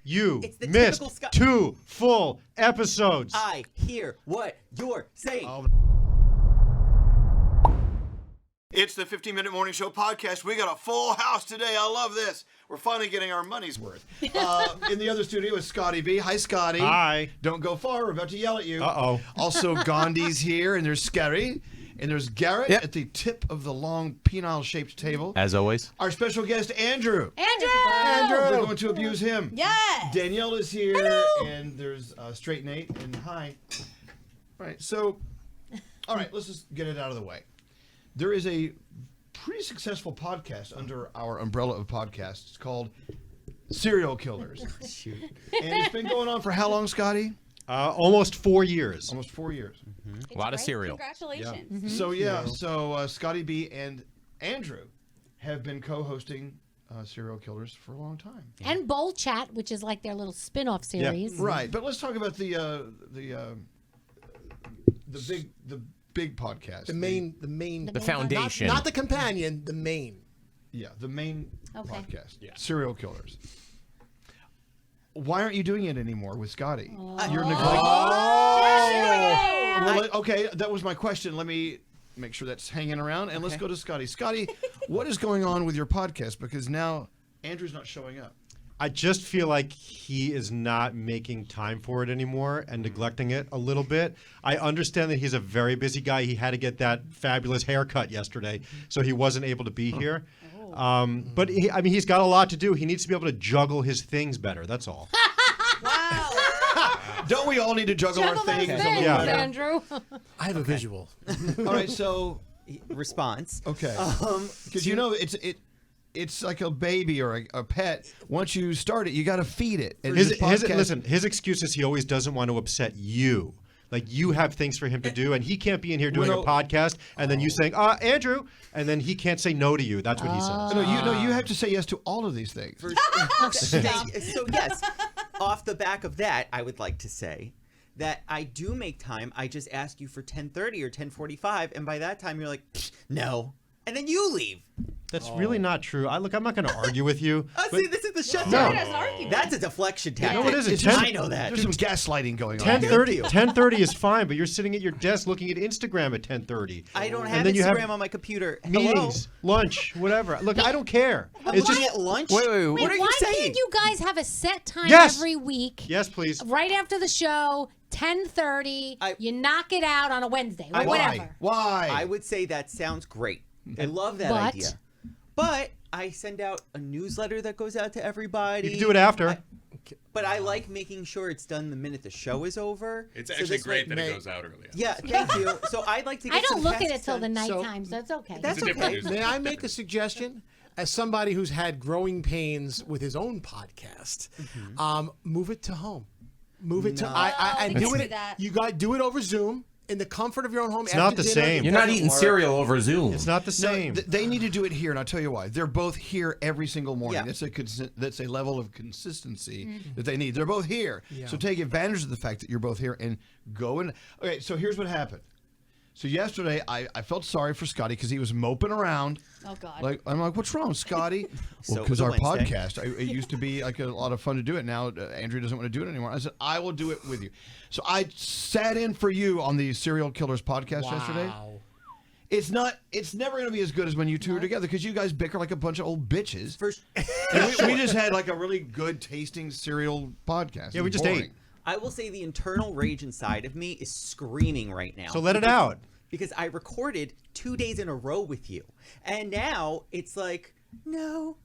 You missed 2 full episodes. I hear what you're saying. It's the 15-Minute Morning Show podcast. We got a full house today. I love this. We're finally getting our money's worth. In the other studio is Scotty B. Hi, Scotty. Hi. Don't go far. We're about to yell at you. Uh-oh. Also, Gandhi's here, and there's Scary, and there's Garrett at the tip of the long penile-shaped table. As always. Our special guest, Andrew. Andrew! We're going to abuse him. Yes! Danielle is here, Hello. and there's Straight Nate, and hi. All right, so, all right, let's just get it out of the way. There is a pretty successful podcast under our umbrella of podcasts. It's called Serial Killers. Shoot. And it's been going on for how long, Scotty? Almost 4 years. Almost 4 years. Mm-hmm. A lot of cereal. Congratulations. Yeah. So Scotty B and Andrew have been co-hosting Serial Killers for a long time. And Bowl Chat, which is like their little spin-off series. Yeah. Right. But let's talk about the big podcast. The foundation. Not the companion, the main. Yeah, the main podcast. Yeah. Serial Killers. Why aren't you doing it anymore with Scotty? You're neglecting. Well, okay, that was my question. Let me make sure that's hanging around, and let's go to Scotty. Scotty, what is going on with your podcast? Because now Andrew's not showing up. I just feel like he is not making time for it anymore and neglecting it a little bit. I understand that he's a very busy guy. He had to get that fabulous haircut yesterday, so he wasn't able to be here. But he's got a lot to do. He needs to be able to juggle his things better. That's all. Wow. Don't we all need to juggle our things a little better? Andrew. I have a visual. All right, so Response. okay, because you know it's like a baby or a pet. Once you start it, you got to feed it. And His excuse is he always doesn't want to upset you. Like, you have things for him to do, and he can't be in here doing a podcast, and then you saying, Andrew, and then he can't say no to you. That's what he says. No, you have to say yes to all of these things. So yes, off the back of that, I would like to say that I do make time. I just ask you for 10:30 or 10:45, and by that time you're like, no, and then you leave. That's really not true. I'm not going to argue with you. See, this is the shutdown. No. That's a deflection tactic. No, it isn't. I know that. There's some gaslighting going on. 10:30 is fine, but you're sitting at your desk looking at Instagram at 10:30. I don't have Instagram on my computer. Meetings, lunch, whatever. Look, I don't care. It's just at lunch. Wait. What are you Why saying? can't you guys have a set time Yes. every week? Yes, please. Right after the show, 10:30. You knock it out on a Wednesday or whatever. Why? I would say that sounds great. I love that idea. But I send out a newsletter that goes out to everybody. You can do it after. But I like making sure it's done the minute the show is over. It's actually great that it goes out early. Yeah, thank you. So I'd like to get I don't some look at tasks it till the done. nighttime, so it's okay. That's It's a different okay. May I make a suggestion? As somebody who's had growing pains with his own podcast, move it to home. Move it to and they do can it. do that. You got do it over Zoom in the comfort of your own home. It's not the same. You're not eating cereal over Zoom. It's not the same. They need to do it here, and I'll tell you why. They're both here every single morning. Yeah. That's a level of consistency that they need. They're both here. Yeah. So take advantage of the fact that you're both here and go in. Okay, so here's what happened. So yesterday, I felt sorry for Scotty because he was moping around. Oh, God. I'm like, what's wrong, Scotty? Well, because our podcast, it used to be like a lot of fun to do it. Now Andrew doesn't want to do it anymore. I said, I will do it with you. So I sat in for you on the Serial Killers podcast yesterday. It's never going to be as good as when you two are together because you guys bicker like a bunch of old bitches. And we just had like a really good tasting serial podcast. Yeah, we just ate. I will say the internal rage inside of me is screaming right now. So let it out. Because I recorded 2 days in a row with you. And now it's like, no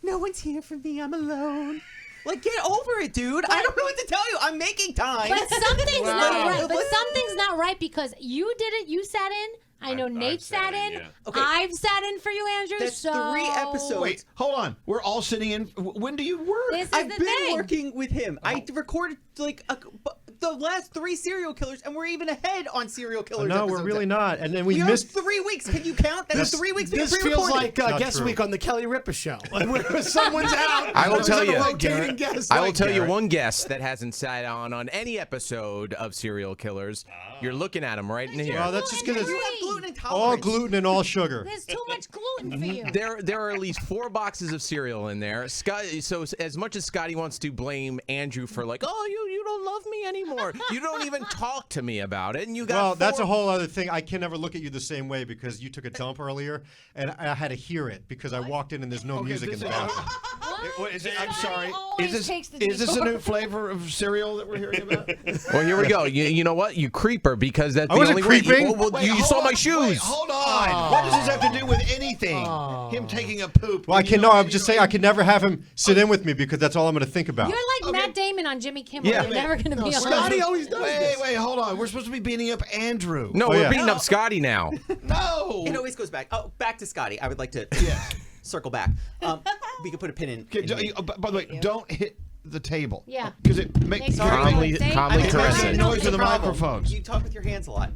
one's here for me. I'm alone. Like, get over it, dude. I don't know what to tell you. I'm making time. But something's not right. But something's not right because you did it. You sat in. I know Nate sat in. Yeah. Okay. I've sat in for you, Andrew. That's so 3 episodes. Wait, hold on. We're all sitting in. When do you work? This is I've the been thing. working with him. I recorded like the last 3 serial killers, and we're even ahead on serial killers. No, we're really not. And then we are missed 3 weeks. Can you count? That's 3 weeks. This feels like guest week on the Kelly Ripa show. Where someone's out. I will tell you. Rotating guest. I will tell you one guest that hasn't sat on any episode of serial killers. You're looking at him right in here. Well, that's just gonna You have gluten intolerance. all gluten and all sugar. There's too much gluten for you. There are at least 4 boxes of cereal in there. So as much as Scotty wants to blame Andrew for like, oh, you don't love me anymore. You don't even talk to me about it, and you got. Well, that's 4 a whole other thing. I can never look at you the same way because you took a dump earlier, and I had to hear it because I walked in and there's no music in the bathroom. I'm sorry. always Is takes the this a detour. new flavor of cereal that we're hearing about? Well, here we go. You know what? You creeper, because that's I the wasn't only way. creeping. Well, you saw my shoes. Wait, hold on. What does this have to do with anything? Him taking a poop. Well, I'm just saying I could never have him sit in with me because that's all I'm going to think about. You're like Matt Damon on Jimmy Kimmel. Yeah. You're never going to be Scotty alone. always does this. Wait, hold on. We're supposed to be beating up Andrew. No, Oh, we're yeah. beating up Scotty now. No. It always goes back. Oh, back to Scotty. I would like to circle back. We could put a pin in. Okay, by the way, don't hit the table. Yeah. Because it makes Calmly caress it. noise with the problem. microphones. You talk with your hands a lot.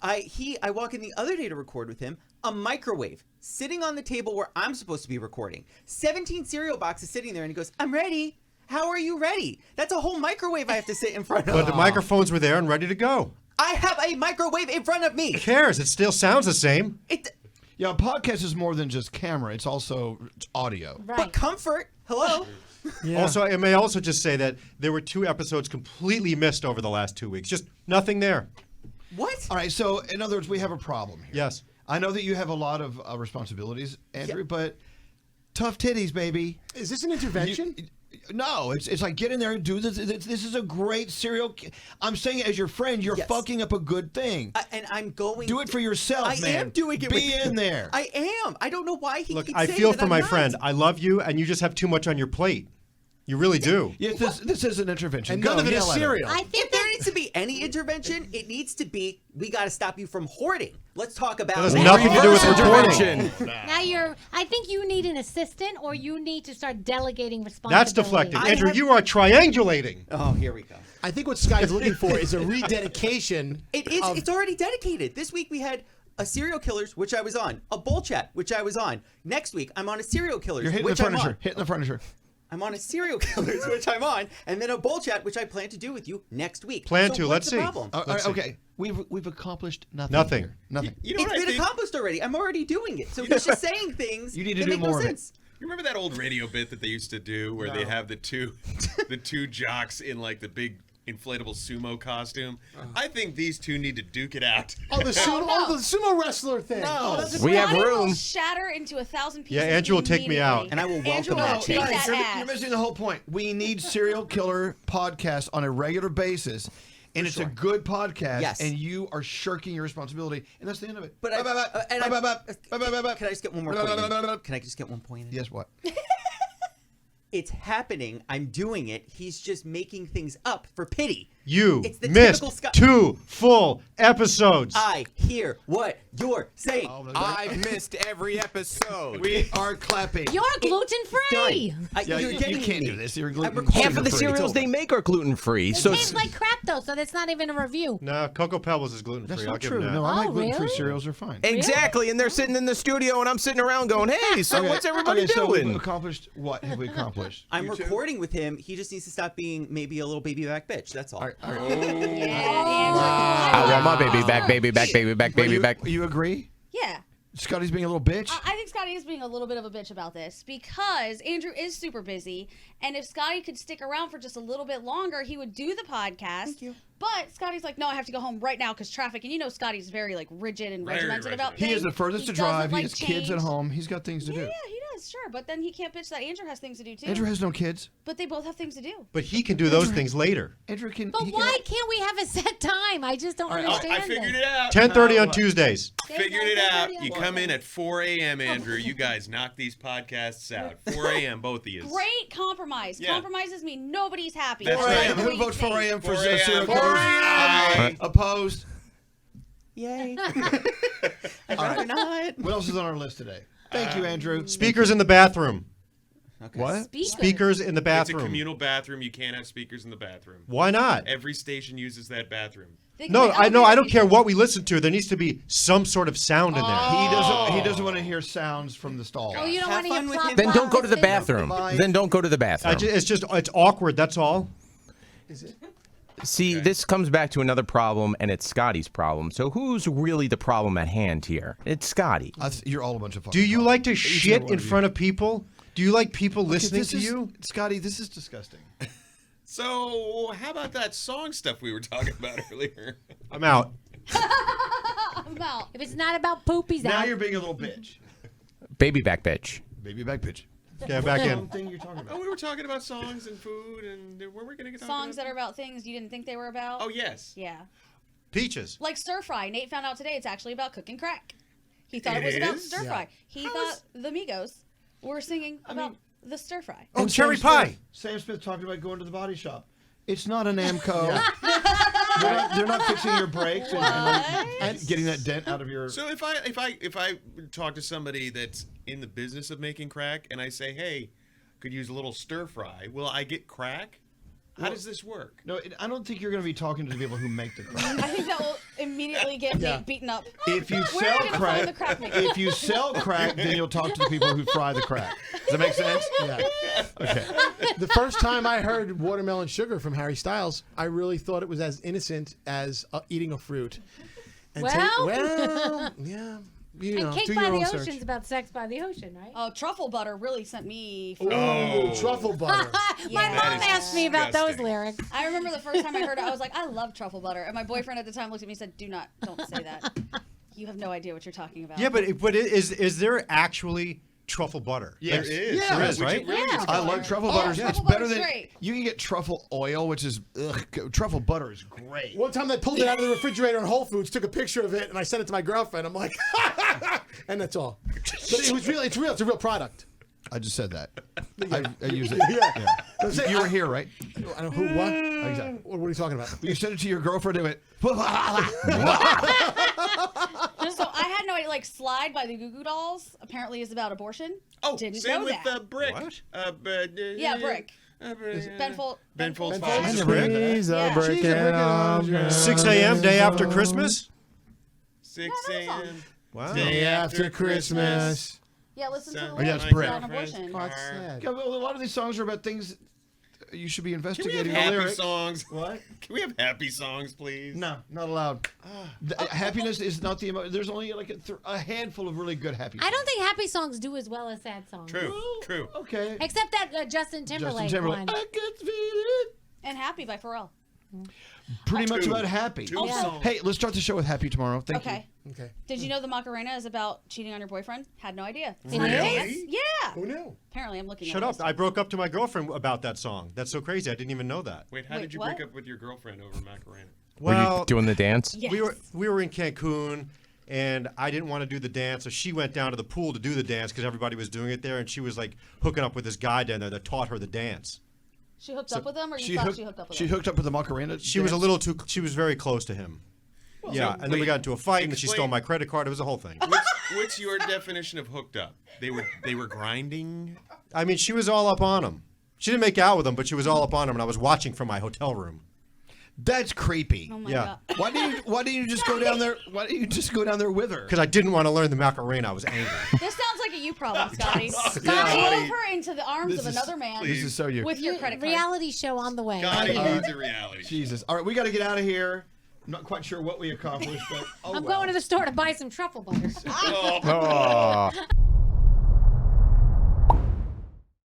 I walk in the other day to record with him. A microwave sitting on the table where I'm supposed to be recording. 17 cereal boxes sitting there, and he goes, "I'm ready. How are you ready?" That's a whole microwave I have to sit in front of. But the microphones were there and ready to go. I have a microwave in front of me. Who cares? It still sounds the same. Yeah, a podcast is more than just camera. It's also audio. Right. But comfort. Hello. Also, I may also just say that there were 2 episodes completely missed over the last 2 weeks. Just nothing there. What? All right, so in other words, we have a problem here. Yes. I know that you have a lot of responsibilities, Andrew, but tough titties, baby. Is this an intervention? No, it's like get in there and do this. This is a great I'm saying it as your friend. You're fucking up a good thing. And I'm going. Do it for yourself, I man. am doing it. Be in there. I am. I don't know why he Look, keeps I saying feel that for I'm my not. friend. I love you, and you just have too much on your plate. You really do. Yes, this is an intervention. And Go, none of it is yell at him. cereal. I think If there needs to be any intervention, it needs to be we got to stop you from hoarding. Let's talk about That has that. nothing to do with Intervention. recording. I think you need an assistant, or you need to start delegating That's responsibility. deflecting. Andrew, you are triangulating. Oh, here we go. I think what Scotty's looking for is a rededication. It is. It's already dedicated. This week we had a serial killers, which I was on. A bull chat, which I was on. Next week I'm on a serial killers, You're hitting which the I'm furniture. on. Hitting the furniture. I'm on a serial killers, which I'm on, and then a bull chat, which I plan to do with you next week. Plan So to. what's Let's the see. problem? All right, see. okay, we've accomplished nothing. Nothing. Here. Nothing. You know It's what I been think? accomplished already. I'm already doing it. So he's just saying things. You need to that do make more no of it. sense. You remember that old radio bit that they used to do where they have the two jocks in like the big inflatable sumo costume? I think these two need to duke it out. Oh, the sumo wrestler thing. No. We have Body will room. shatter into 1,000 pieces. Yeah, Andrew will take me out. And I will welcome Andrew will that take change. that You're ass. missing the whole point. We need serial killer podcasts on a regular basis. And it's a good podcast, Yes. and you are shirking your responsibility, and that's the end of it. But Bye, bye, bye. and Bye, I- bye, bye. Can I just get one more point in? Can I just get one point in? Yes, what? It's happening. I'm doing it. He's just making things up for pity. You It's the missed typical Scott- 2 full episodes. I hear what you're saying. I've missed every episode. We are clapping. You're gluten free. Yeah, You're you getting can't me. do this. You're I'm gluten recording Half of the It's cereals over. they make are gluten free. It So tastes like crap though, so that's not even a review. No, Cocoa Pebbles is gluten free. That's I'll not give true. him that. No, I like Oh, gluten-free really? cereals. Are fine. exactly, and they're sitting in the studio, and I'm sitting around going, "Hey, so what's everybody okay, so doing?" we've accomplished what have we accomplished? I'm recording with him. He just needs to stop being maybe a little baby back bitch. That's all. I want my baby back, baby back, baby back, baby back. You agree? Yeah. Scotty's being a little bitch. I think Scotty is being a little bit of a bitch about this because Andrew is super busy, and if Scotty could stick around for just a little bit longer, he would do the podcast. Thank you. But Scotty's like, no, I have to go home right now because traffic. And you know Scotty's very like rigid and Very regimented about regimented. He things. is the furthest He to doesn't drive. He like has kids at change. home. He's got things to do. Yeah, he does, sure. But then he can't bitch that Andrew has things to do too. Andrew has no kids. But they both have things to do. But he can do those things later. Andrew can. But he why can't we have a set time? I just don't understand I figured this. it out. 10:30 on Tuesdays. Figured it out. 10:30 You on come in Tuesday. at 4 a.m., Andrew. You guys knock these podcasts out. 4 a.m., both of you. Great compromise. Yeah. Compromises mean nobody's happy. That's 4 right. a.m. Who votes 4 a.m. for 4 a.m. serial 4 killers? a.m. Opposed? Yay. I'd rather not. What else is on our list today? Thank you, Andrew. Speakers in the bathroom. Okay. What? Speakers in the It's a bathroom. communal bathroom. You can't have speakers in the bathroom. Why not? Every station uses that bathroom. No, I know. I don't care what we listen to. There needs to be some sort of sound in there. He doesn't want to hear sounds from the stall. Oh, you don't Have want to fun hear with plop, him. Then plop, don't go to the spit. bathroom. Then don't go to the bathroom. It's awkward. That's all. Is it? See, this comes back to another problem, and it's Scotty's problem. So who's really the problem at hand here? It's Scotty. You're all a bunch of fucking Do you problems. like to Each and shit every one in of you. front of people? Do you like people listening to you? Scotty, this is disgusting. So, how about that song stuff we were talking about earlier? I'm out. I'm out. If it's not about poop, he's Now out. you're being a little bitch. Baby back bitch. Baby back bitch. Get back in. Thing you're talking about. Oh, we were talking about songs and food, and were we going to get Songs that are about things you didn't think they were about. Oh, yes. Yeah. Peaches. Like stir fry. Nate found out today it's actually about cooking crack. He thought it It was about is? stir fry. He How thought the Migos were singing about the stir fry. Oh, And cherry Sam pie. Smith. Sam Smith talking about going to the body shop. It's not an Amco. They're not fixing your brakes and getting that dent out of your. So if I talk to somebody that's in the business of making crack and I say, hey, could use a little stir fry, will I get crack? How does this work? No, I don't think you're going to be talking to the people who make the crack. I think that will immediately get Yeah. Nate beaten up. If you Where sell are we gonna find the crack, crack maker? if you sell crack, then you'll talk to the people who fry the crack. Does that make sense? Yeah. Okay. The first time I heard watermelon sugar from Harry Styles, I really thought it was as innocent as eating a fruit. And Well. yeah. You know, And Cake do by your the own Ocean's search. about sex by the ocean, right? Oh, truffle butter really sent me. Oh, truffle butter. My Yeah. mom That is asked me about those disgusting. lyrics. I remember the first time I heard it, I was like, I love truffle butter. And my boyfriend at the time looked at me and said, don't say that. You have no idea what you're talking about. Yeah, but is there actually truffle butter? Yes. There is. Yeah. There is, Would you right? really Yeah. use I truffle love truffle Oh, butter. truffle It's better butter's than great. you can get truffle oil, which is truffle butter is great. One time they pulled it out of the refrigerator in Whole Foods, took a picture of it, and I sent it to my girlfriend. I'm like, and that's all. But it was real. It's real. It's a real product. I just said that. I use it. Yeah. I'm saying, You were here, right? I don't who what? Exactly. What are you talking about? You sent it to your girlfriend and it So I had no idea. Like Slide by the Goo Goo Dolls apparently is about abortion. Oh, Didn't same know with that. Brick. What? Yeah, Brick. Ben Folds. Ben Folds I Five. never heard that. She's Yeah. a breaking 6 a.m. day after Christmas. 6 Yeah, that a.m. Wow. Day after Christmas. Yeah, listen to the Oh, yeah, it's lyrics Brick. about abortion. Oh, it's sad. Yeah, well, a lot of these songs are about things you should be Can we have investigating the happy lyrics. songs? What? Can we have happy songs, please? No, not allowed. Happiness is not the emo. There's only like a handful of really good happy songs. I don't think happy songs do as well as sad songs. True. True. Okay. Except that Justin Timberlake, one. I can feel it. And Happy by Pharrell. Pretty much Two. about happy. Two songs. Hey, let's start the show with happy tomorrow. Thank Okay. Okay. Did you know the Macarena is about cheating on your boyfriend? Had no idea. It's It not a is? dance. Yeah. Who knew? Apparently, I'm looking. Shut at up. I broke up to my girlfriend about that song. That's so crazy. I didn't even know that. Wait, how Wait, did you what? break up with your girlfriend over Macarena? Were you Well, doing the dance? Yes. we were in Cancun, and I didn't want to do the dance, so she went down to the pool to do the dance because everybody was doing it there, and she was like hooking up with this guy down there that taught her the dance. She hooked up with him, or you She thought hooked, she hooked up with she him? hooked up with the Macarena. She was a little too. She was very close to him. Yeah, so and then we wait, got into a fight, and then she stole explain- my credit card. It was a whole thing. What's your definition of hooked up? They were grinding. I mean, she was all up on him. She didn't make out with him, but she was all up on him, and I was watching from my hotel room. That's creepy. Oh my Yeah. god. Why do you just go down there? Why don't you just go down there with her? Because I didn't want to learn the Macarena. I was angry. This sounds like a you problem, Scotty. Scotty. Drove her into the arms This of is- another man This is so you. with your credit card. Reality show on the way. Scotty Right here. needs a reality. Jesus. All right, we got to get out of here. I'm not quite sure what we accomplished, but I'm going to the store to buy some truffle butter. Oh. Oh.